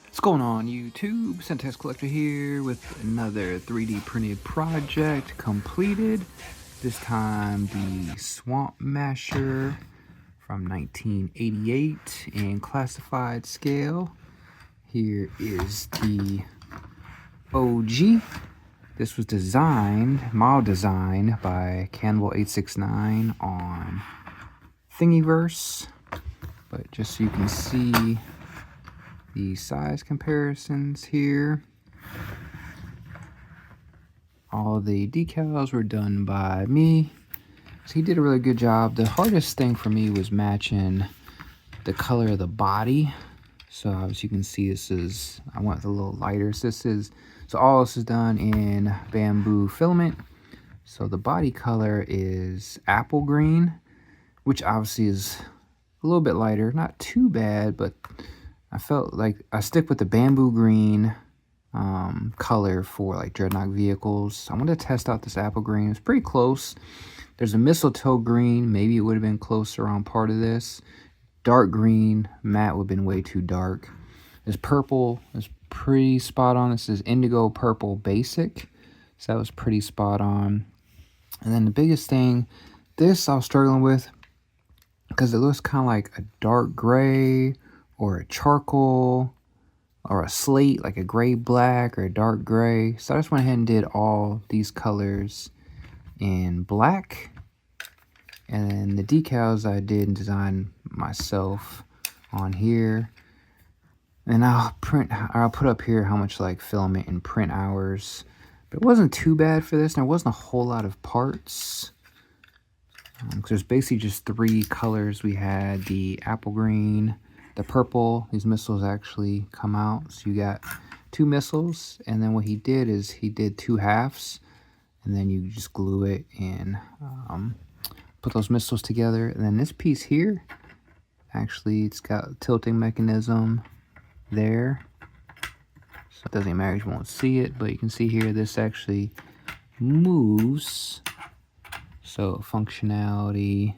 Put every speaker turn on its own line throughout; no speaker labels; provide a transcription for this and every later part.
What's going on YouTube? Centex Collector here with another 3D printed project completed. This time the Swampmasher from 1988 in classified scale. Here is the OG. This was model designed by Cannibal869 on Thingiverse. But just so you can see the size comparisons here. All the decals were done by me. So he did a really good job. The hardest thing for me was matching the color of the body. So as you can see, I went with a little lighter. So all this is done in bamboo filament. So the body color is apple green, which obviously is a little bit lighter. Not too bad, but I felt like I stick with the bamboo green color for like dreadnought vehicles. I wanted to test out this apple green. It's pretty close. There's a mistletoe green. Maybe it would have been closer on part of this. Dark green, matte would have been way too dark. This purple is pretty spot on. This is indigo purple basic. So that was pretty spot on. And then the biggest thing, this I was struggling with because it looks kind of like a dark gray or a charcoal or a slate, like a gray black or a dark gray. So I just went ahead and did all these colors in black. And then the decals I did and design myself on here. And I'll put up here how much like filament and print hours. But it wasn't too bad for this. There wasn't a whole lot of parts. Because there's basically just 3 colors. We had the apple green, the purple. These missiles actually come out. So you got 2 missiles. And then what he did is he did 2 halves. And then you just glue it and put those missiles together. And then this piece here, actually it's got a tilting mechanism there. So it doesn't matter if you won't see it. But you can see here this actually moves. So functionality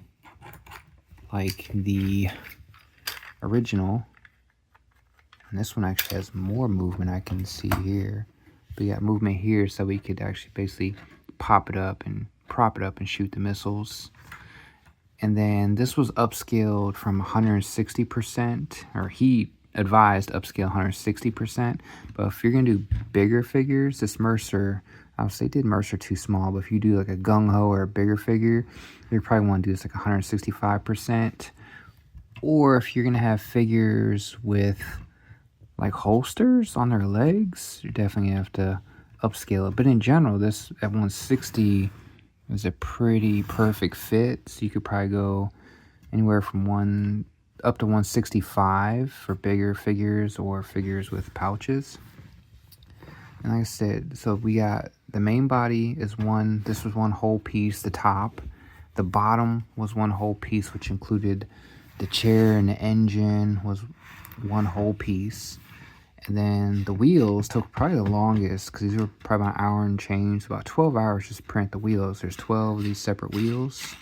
like the original. And this one actually has more movement I can see here. But you got movement here so we could actually basically pop it up and prop it up and shoot the missiles. And then this was upscaled from 160%, or he advised upscale 160%. But if you're gonna do bigger figures, this Mercer, obviously they did Mercer too small, but if you do like a gung-ho or a bigger figure, you probably want to do this like 165%. Or if you're gonna have figures with like holsters on their legs, you're definitely gonna have to upscale it. But in general, this at 160 is a pretty perfect fit. So you could probably go anywhere from up to 165 for bigger figures or figures with pouches. And like I said, so we got the main body is this was one whole piece, the top. The bottom was one whole piece, which included the chair and the engine was one whole piece. And then the wheels took probably the longest because these were probably about an hour and change, about 12 hours just to print the wheels. There's 12 of these separate wheels.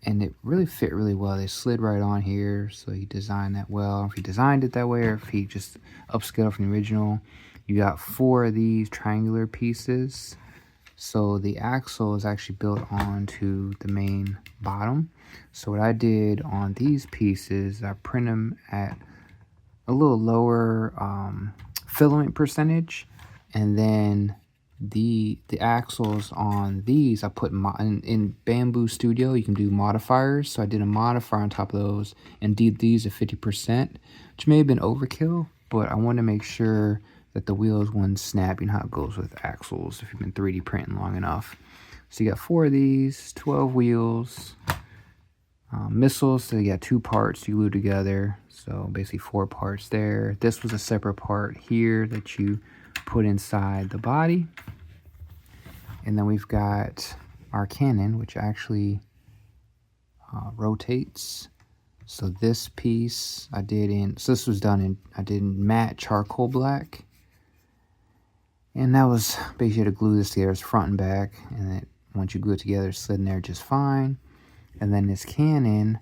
And it really fit really well. They slid right on here, so he designed that well. If he designed it that way or if he just upscaled from the original. You got 4 of these triangular pieces. So the axle is actually built onto the main bottom. So what I did on these pieces, I print them at a little lower filament percentage, and then the axles on these I put in Bambu Studio. You can do modifiers, so I did a modifier on top of those and did these at 50%, which may have been overkill, but I wanted to make sure that the wheels wouldn't snap. You know how it goes with axles if you've been 3D printing long enough. So you got 4 of these, 12 wheels. Missiles, so you got 2 parts you glue together, so basically 4 parts there. This was a separate part here that you put inside the body. And then we've got our cannon, which actually rotates. So this piece I did this was done I did in matte charcoal black. And that was basically to glue this together, it's front and back, and then once you glue it together, it slid in there just fine. And then this cannon,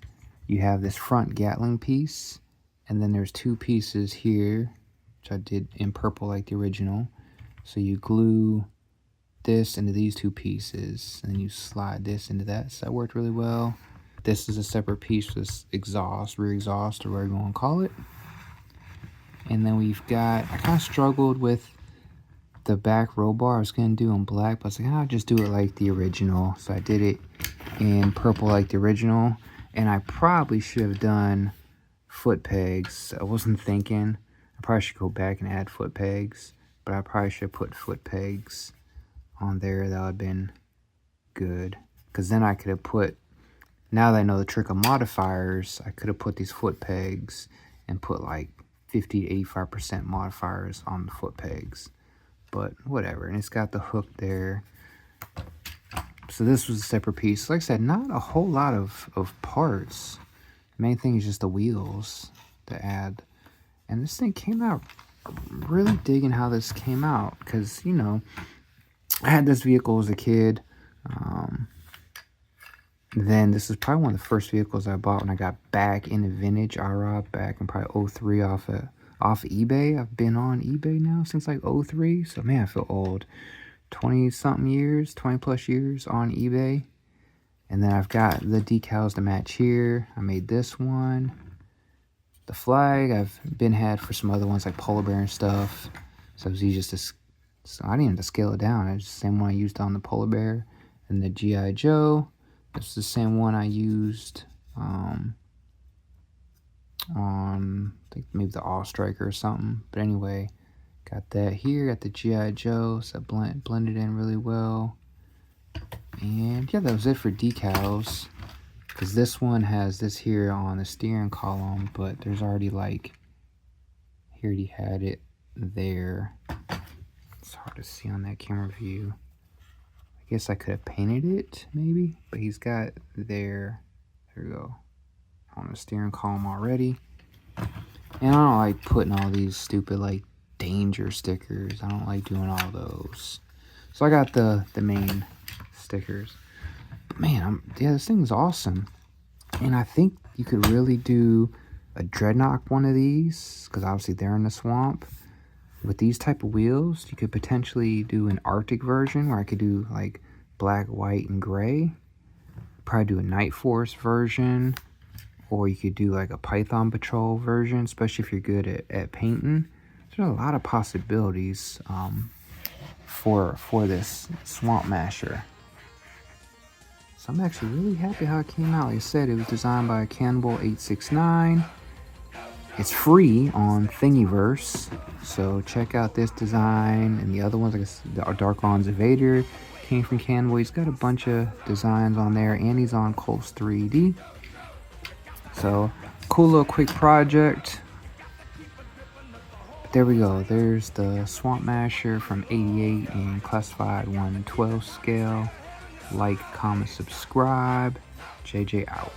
you have this front Gatling piece, and then there's two pieces here, which I did in purple like the original. So you glue this into these two pieces, and then you slide this into that. So that worked really well. This is a separate piece for this exhaust, rear exhaust, or whatever you want to call it. And then we've got, I kind of struggled with the back roll bar. I was going to do in black, but I was like, I'll just do it like the original. So I did it in purple like the original. And I probably should have done foot pegs. I wasn't thinking. I probably should go back and add foot pegs, but I probably should have put foot pegs on there. That would have been good, because then I could have put, now that I know the trick of modifiers, I could have put these foot pegs and put like 50 to 85% modifiers on the foot pegs, but whatever. And it's got the hook there. So this was a separate piece. Like I said, not a whole lot of parts. The main thing is just the wheels to add. And this thing came out, really digging how this came out, because, you know, I had this vehicle as a kid. Then this is probably one of the first vehicles I bought when I got back into vintage IROB back in probably 03 off eBay. I've been on eBay now since like 03. So man, I feel old. 20 something years, 20 plus years on eBay. And then I've got the decals to match here. I made this one. The flag I've had for some other ones like polar bear and stuff. So it was easy just to, so I didn't even have to scale it down. It's the same one I used on the polar bear. And the G.I. Joe. It's the same one I used on, I think maybe the All Striker or something. But anyway, got that here. Got the G.I. Joe. So blended in really well. And yeah, that was it for decals. Because this one has this here on the steering column, but there's already like, he already had it there. It's hard to see on that camera view. I guess I could have painted it, maybe, but he's got there we go, on the steering column already. And I don't like putting all these stupid, like, danger stickers. I don't like doing all those. So I got the main stickers. But man, yeah, this thing's awesome. And I think you could really do a Dreadnought one of these, because obviously they're in the swamp. With these type of wheels, you could potentially do an Arctic version where I could do like black, white, and gray. Probably do a Night Force version, or you could do like a Python Patrol version, especially if you're good at painting. There's a lot of possibilities for this Swampmasher. So I'm actually really happy how it came out. Like I said, it was designed by Cannibal869. It's free on Thingiverse, so check out this design and the other ones. Like the Dark Lawns Evader came from Cannibal. He's got a bunch of designs on there, and he's on Coles 3D. So cool little quick project. But there we go. There's the Swampmasher from 88 in classified 1/12 scale. Like, comment, subscribe. JJ out.